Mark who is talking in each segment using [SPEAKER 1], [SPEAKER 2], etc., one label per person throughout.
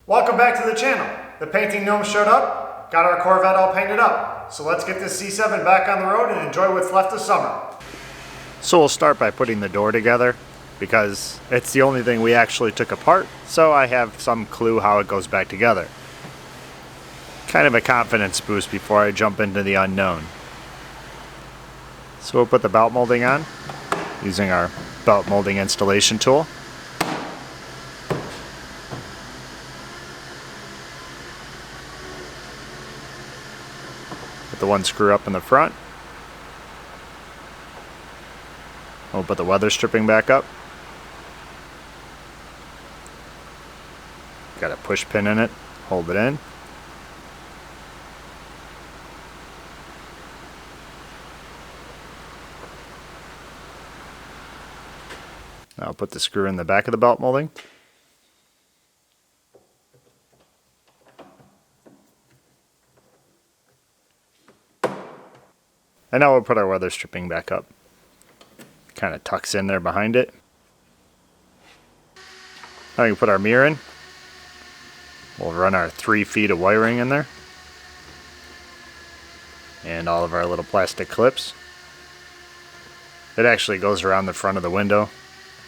[SPEAKER 1] Welcome back to the channel. The painting gnome showed up, got our Corvette all painted up. So let's get this C7 back on the road and enjoy what's left of summer. So we'll start by putting the door together because it's the only thing we actually took apart, so I have some clue how it goes back together. Kind of a confidence boost before I jump into the unknown. So we'll put the belt molding on using our belt molding installation tool. Put the one screw up in the front. We'll put the weather stripping back up. Got a push pin in it, hold it in. Now I'll put the screw in the back of the belt molding. And now we'll put our weather stripping back up. Kind of tucks in there behind it. Now we can put our mirror in. We'll run our 3 feet of wiring in there. And all of our little plastic clips. It actually goes around the front of the window.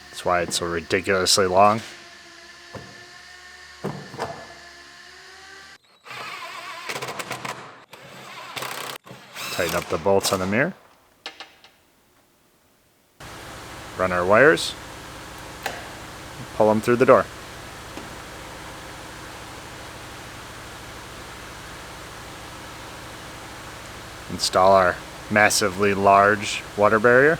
[SPEAKER 1] That's why it's so ridiculously long. Tighten up the bolts on the mirror. Run our wires. Pull them through the door. Install our massively large water barrier.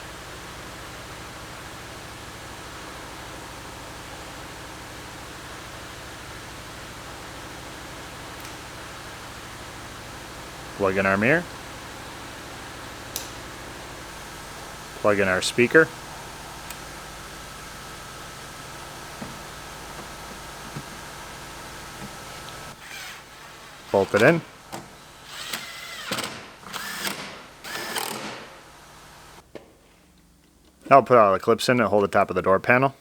[SPEAKER 1] Plug in our mirror. Plug in our speaker. Bolt it in. I'll put all the clips in and hold the top of the door panel.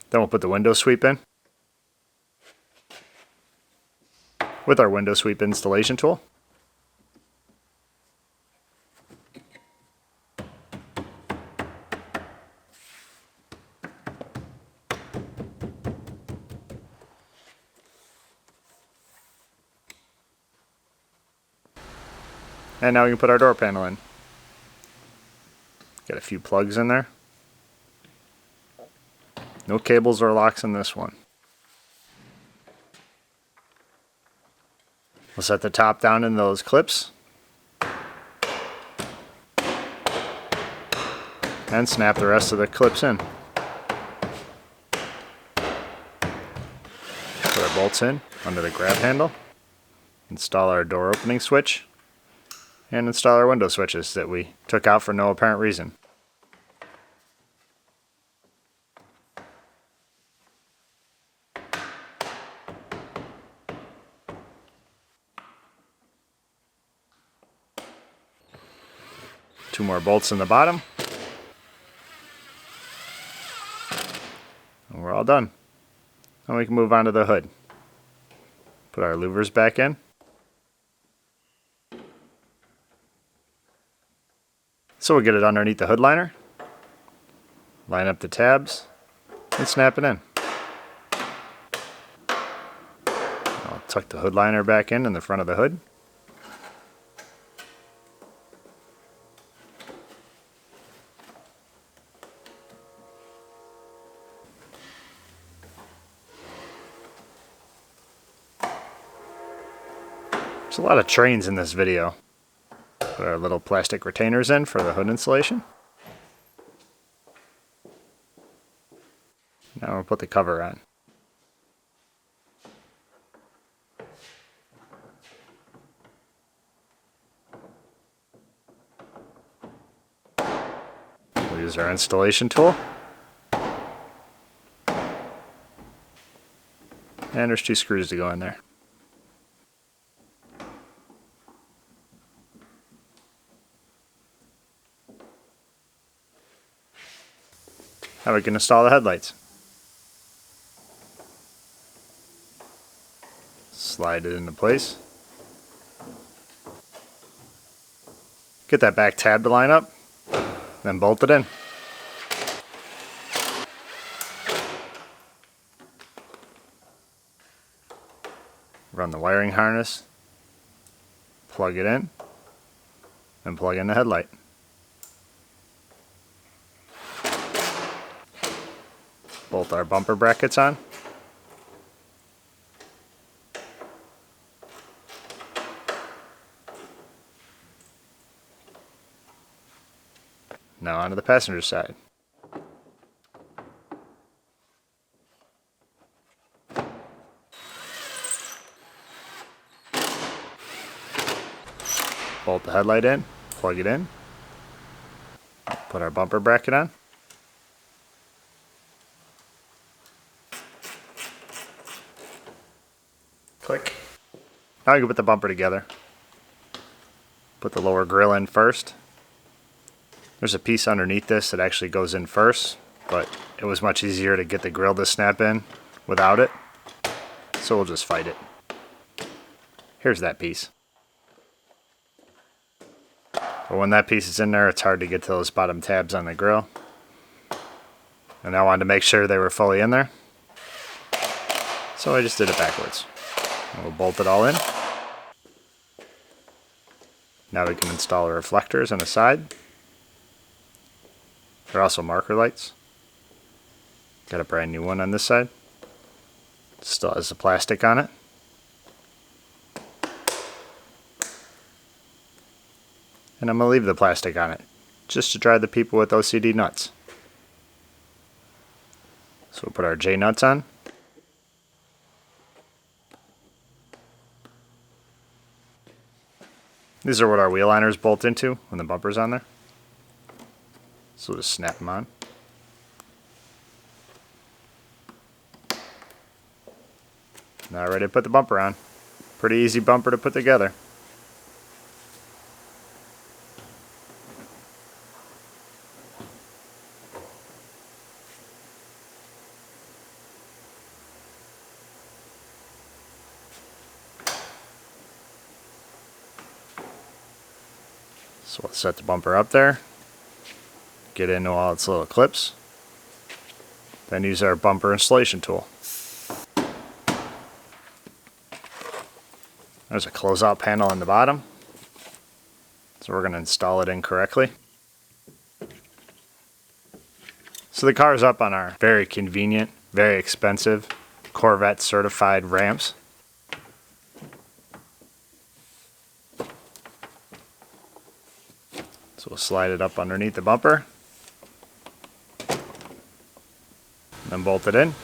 [SPEAKER 1] Then we'll put the window sweep in with our window sweep installation tool. And now we can put our door panel in. Get a few plugs in there. No cables or locks in this one. We'll set the top down in those clips. And snap the rest of the clips in. Put our bolts in under the grab handle. Install our door opening switch. And install our window switches that we took out for no apparent reason. Two more bolts in the bottom. And we're all done. And we can move on to the hood. Put our louvers back in. So we'll get it underneath the hood liner, line up the tabs, and snap it in. I'll tuck the hood liner back in the front of the hood. There's a lot of trains in this video. Put our little plastic retainers in for the hood insulation. Now we'll put the cover on. We'll use our installation tool. And there's 2 screws to go in there. Now we can install the headlights. Slide it into place. Get that back tab to line up, then bolt it in. Run the wiring harness, plug it in, and plug in the headlight. Bolt our bumper brackets on. Now onto the passenger side. Bolt the headlight in, plug it in, put our bumper bracket on. Click. Now you can put the bumper together. Put the lower grille in first. There's a piece underneath this that actually goes in first, but it was much easier to get the grille to snap in without it, so we'll just fight it. Here's that piece. But when that piece is in there, it's hard to get to those bottom tabs on the grille. And I wanted to make sure they were fully in there, so I just did it backwards. And we'll bolt it all in. Now we can install the reflectors on the side. They're also marker lights. Got a brand new one on this side. Still has the plastic on it. And I'm going to leave the plastic on it, just to drive the people with OCD nuts. So we'll put our J nuts on. These are what our wheel liners bolt into when the bumper's on there. So we'll just snap them on. Now ready to put the bumper on. Pretty easy bumper to put together. So we'll set the bumper up there, get into all its little clips, then use our bumper installation tool. There's a closeout panel in the bottom, so we're going to install it in correctly. So the car is up on our very convenient, very expensive Corvette certified ramps. So we'll slide it up underneath the bumper, and then bolt it in.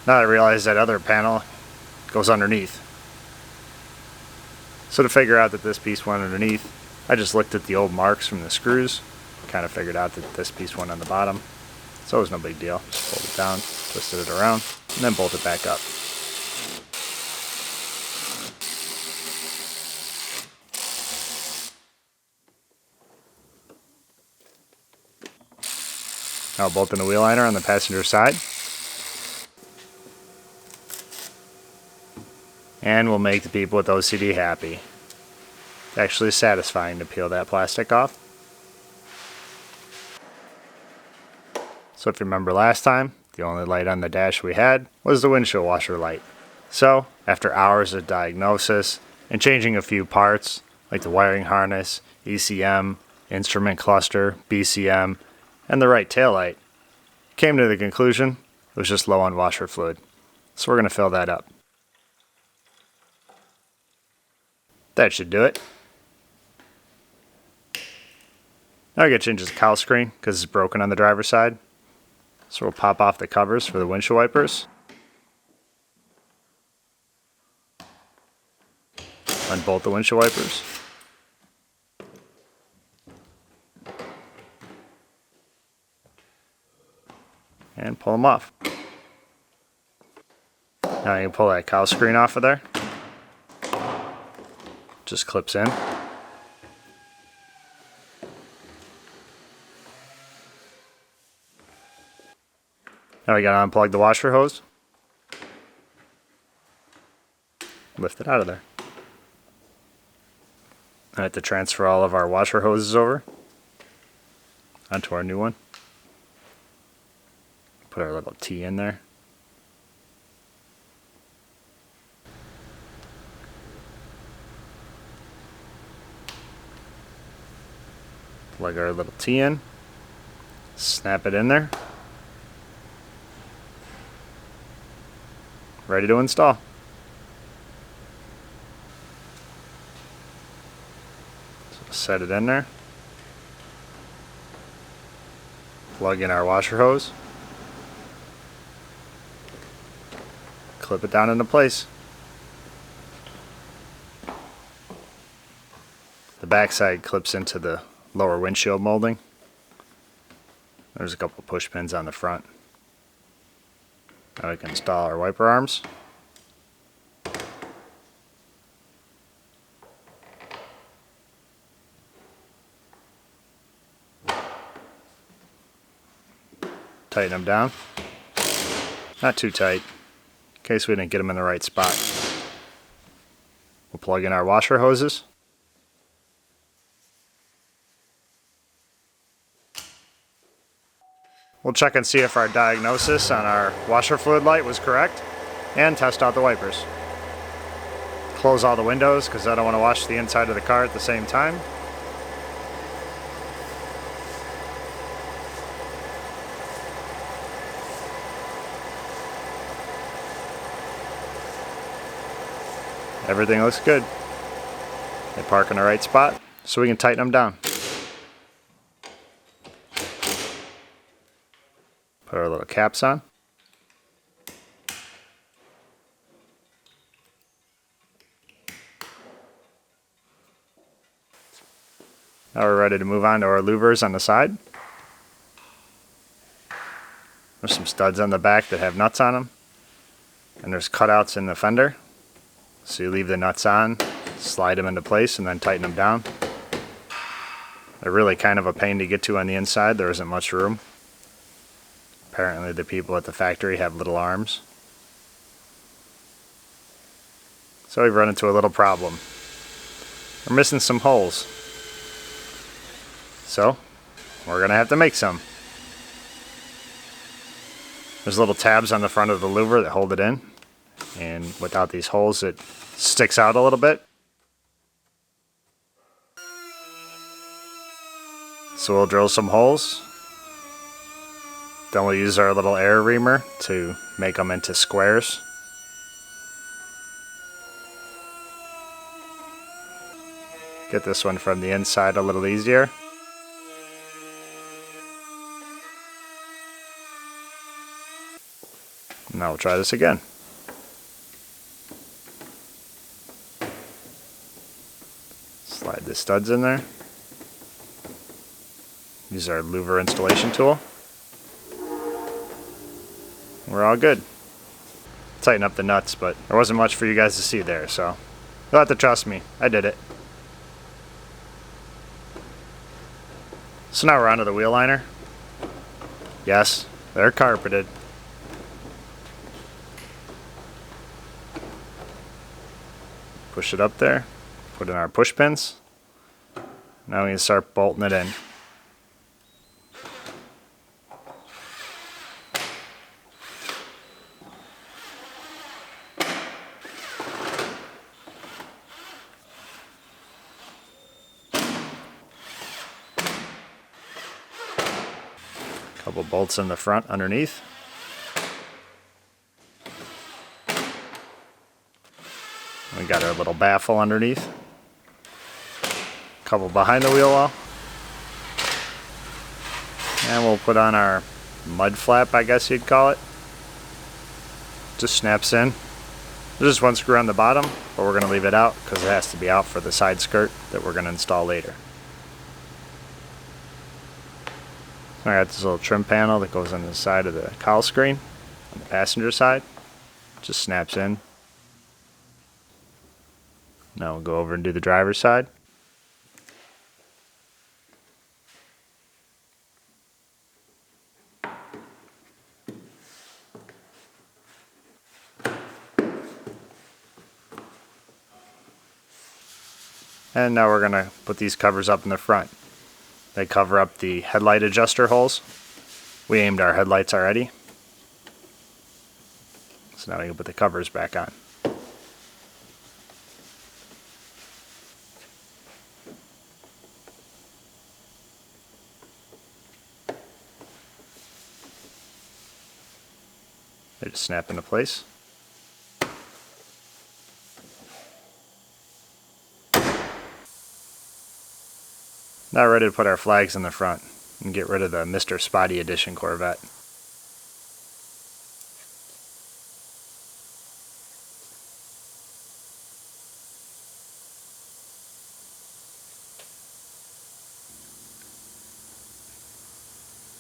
[SPEAKER 1] Now I realize that other panel goes underneath. So to figure out that this piece went underneath, I just looked at the old marks from the screws, kind of figured out that this piece went on the bottom. So it was no big deal. Just fold it down, twisted it around, and then bolt it back up. Now bolt in the wheel liner on the passenger side. And we'll make the people with OCD happy. It's actually satisfying to peel that plastic off. So if you remember last time, the only light on the dash we had was the windshield washer light. So after hours of diagnosis and changing a few parts like the wiring harness, ECM, instrument cluster, BCM, and the right taillight, came to the conclusion it was just low on washer fluid. So we're going to fill that up. That should do it. Now I got to change the cowl screen because it's broken on the driver's side. So we'll pop off the covers for the windshield wipers. Unbolt the windshield wipers. And pull them off. Now you can pull that cowl screen off of there. Just clips in. Now we gotta unplug the washer hose. Lift it out of there. I have to transfer all of our washer hoses over onto our new one. Put our little T in there. Plug our little T in. Snap it in there. Ready to install. So set it in there. Plug in our washer hose. Clip it down into place. The backside clips into the lower windshield molding. There's a couple push pins on the front. Now we can install our wiper arms. Tighten them down. Not too tight, in case we didn't get them in the right spot. We'll plug in our washer hoses. We'll check and see if our diagnosis on our washer fluid light was correct, and test out the wipers. Close all the windows because I don't want to wash the inside of the car at the same time. Everything looks good. They park in the right spot, so we can tighten them down. Put our little caps on. Now we're ready to move on to our louvers on the side. There's some studs on the back that have nuts on them. And there's cutouts in the fender. So you leave the nuts on, slide them into place, and then tighten them down. They're really kind of a pain to get to on the inside. There isn't much room. Apparently the people at the factory have little arms. So we've run into a little problem. We're missing some holes. So we're going to have to make some. There's little tabs on the front of the louver that hold it in. And without these holes it sticks out a little bit. So we'll drill some holes. Then we'll use our little air reamer to make them into squares. Get this one from the inside a little easier. Now we'll try this again. Slide the studs in there. Use our louver installation tool. We're all good. Tighten up the nuts, but there wasn't much for you guys to see there, so you'll have to trust me. I did it. So now we're onto the wheel liner. Yes, they're carpeted. Push it up there. Put in our push pins. Now we can start bolting it in. Couple bolts in the front underneath. We got our little baffle underneath. Couple behind the wheel well. And we'll put on our mud flap, I guess you'd call it. Just snaps in. There's just one screw on the bottom, but we're going to leave it out because it has to be out for the side skirt that we're going to install later. I got this little trim panel that goes on the side of the cowl screen on the passenger side. Just snaps in. Now we'll go over and do the driver's side. And now we're going to put these covers up in the front. They cover up the headlight adjuster holes. We aimed our headlights already. So now we can put the covers back on. They just snap into place. Now we're ready to put our flags in the front and get rid of the Mr. Spotty Edition Corvette.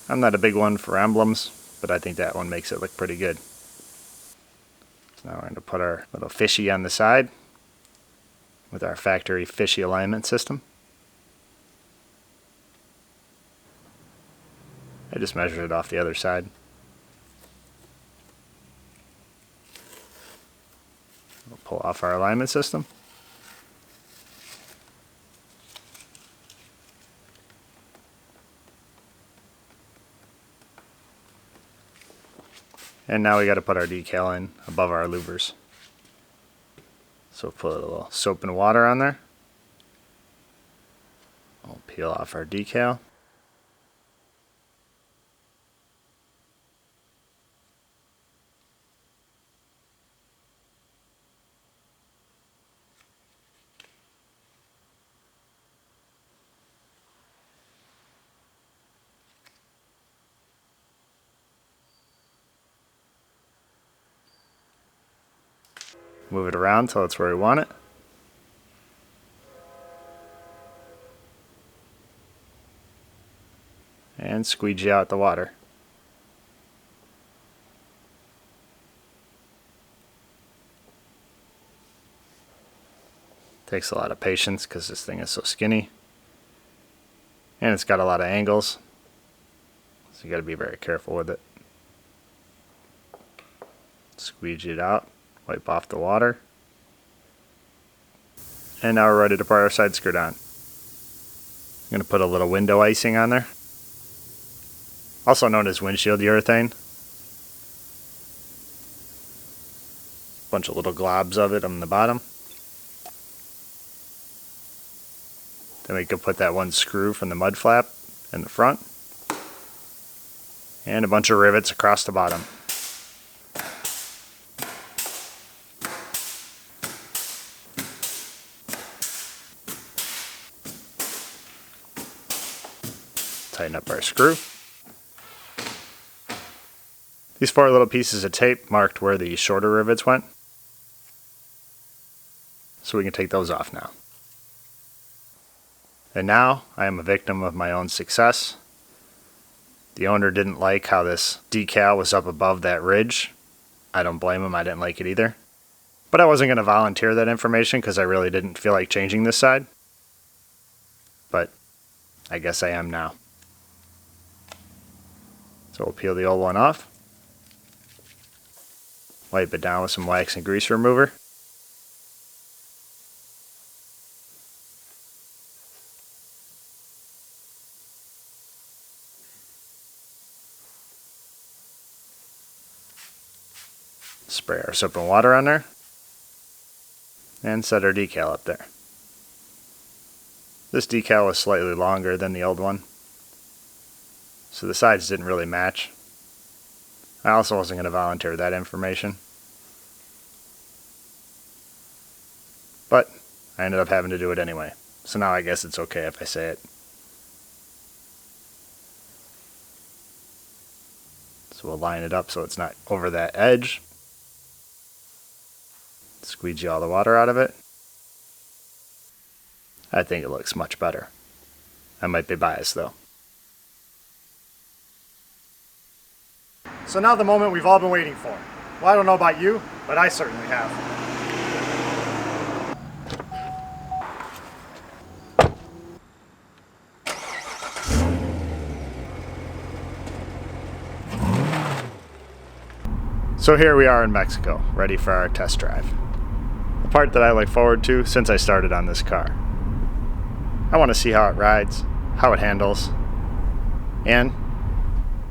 [SPEAKER 1] I'm not a big one for emblems, but I think that one makes it look pretty good. So now we're going to put our little fishy on the side with our factory fishy alignment system. I just measured it off the other side. We'll pull off our alignment system. And now we got to put our decal in above our louvers. So we'll put a little soap and water on there. We'll peel off our decal. Move it around till it's where we want it. And squeegee out the water. Takes a lot of patience because this thing is so skinny. And it's got a lot of angles. So you got to be very careful with it. Squeegee it out. Wipe off the water. And now we're ready to put our side skirt on. I'm going to put a little window icing on there. Also known as windshield urethane. Bunch of little globs of it on the bottom. Then we can put that one screw from the mud flap in the front. And a bunch of rivets across the bottom. Tighten up our screw. These 4 little pieces of tape marked where the shorter rivets went. So we can take those off now. And now I am a victim of my own success. The owner didn't like how this decal was up above that ridge. I don't blame him, I didn't like it either. But I wasn't going to volunteer that information because I really didn't feel like changing this side. But I guess I am now. So we'll peel the old one off. Wipe it down with some wax and grease remover. Spray our soap and water on there. And set our decal up there. This decal was slightly longer than the old one, so the sides didn't really match. I also wasn't going to volunteer that information. But I ended up having to do it anyway. So now I guess it's okay if I say it. So we'll line it up so it's not over that edge. Squeegee all the water out of it. I think it looks much better. I might be biased though. So now the moment we've all been waiting for. Well, I don't know about you, but I certainly have. So here we are in Mexico, ready for our test drive. The part that I look forward to since I started on this car. I want to see how it rides, how it handles, and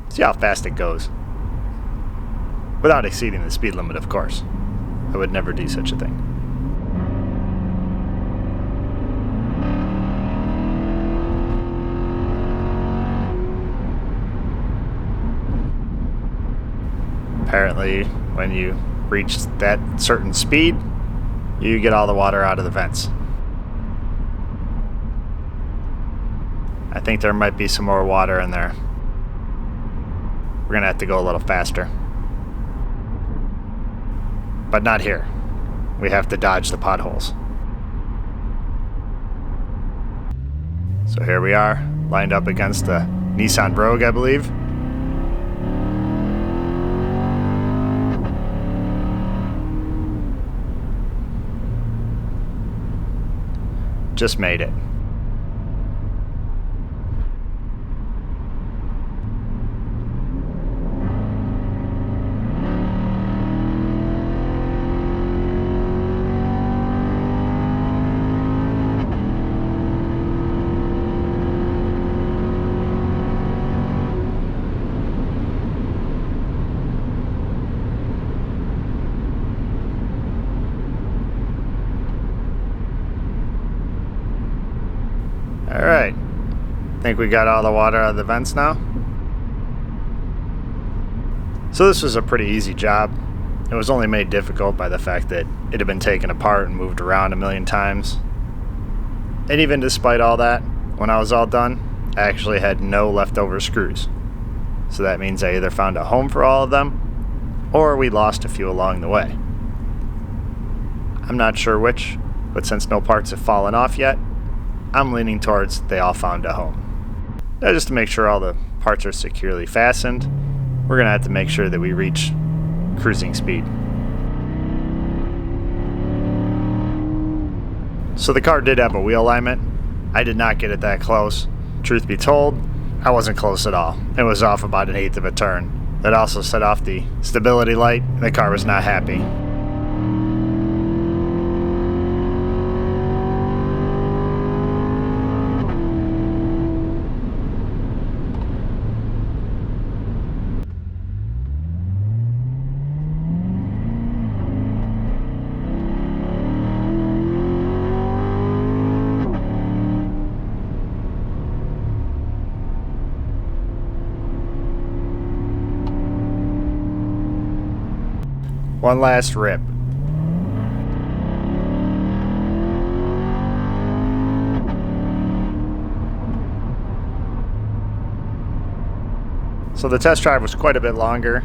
[SPEAKER 1] see how fast it goes. Without exceeding the speed limit, of course. I would never do such a thing. Apparently, when you reach that certain speed, you get all the water out of the vents. I think there might be some more water in there. We're gonna have to go a little faster. But not here. We have to dodge the potholes. So here we are, lined up against the Nissan Rogue, I believe. Just made it. Alright, think we got all the water out of the vents now? So this was a pretty easy job. It was only made difficult by the fact that it had been taken apart and moved around a million times. And even despite all that, when I was all done, I actually had no leftover screws. So that means I either found a home for all of them, or we lost a few along the way. I'm not sure which, but since no parts have fallen off yet, I'm leaning towards they all found a home. Now, just to make sure all the parts are securely fastened, we're going to have to make sure that we reach cruising speed. So the car did have a wheel alignment. I did not get it that close. Truth be told, I wasn't close at all. It was off about 1/8 of a turn. That also set off the stability light, and the car was not happy. One last rip. So the test drive was quite a bit longer,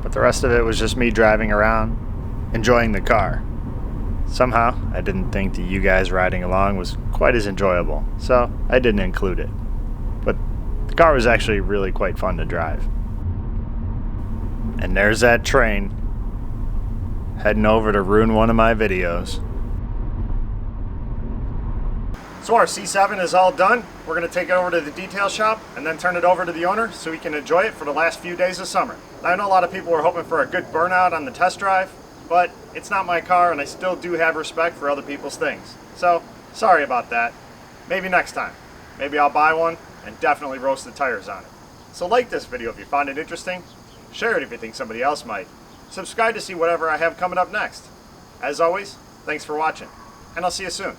[SPEAKER 1] but the rest of it was just me driving around, enjoying the car. Somehow, I didn't think that you guys riding along was quite as enjoyable, so I didn't include it. But the car was actually really quite fun to drive. And there's that train, heading over to ruin one of my videos. So our C7 is all done. We're going to take it over to the detail shop and then turn it over to the owner so he can enjoy it for the last few days of summer. Now, I know a lot of people were hoping for a good burnout on the test drive, but it's not my car and I still do have respect for other people's things. So, sorry about that. Maybe next time. Maybe I'll buy one and definitely roast the tires on it. So like this video if you found it interesting. Share it if you think somebody else might. Subscribe to see whatever I have coming up next. As always, thanks for watching, and I'll see you soon.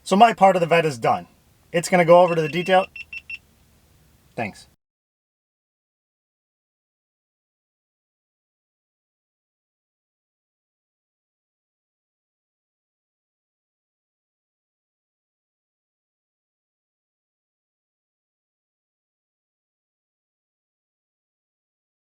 [SPEAKER 1] So my part of the vet is done. It's going to go over to the detail. Thanks.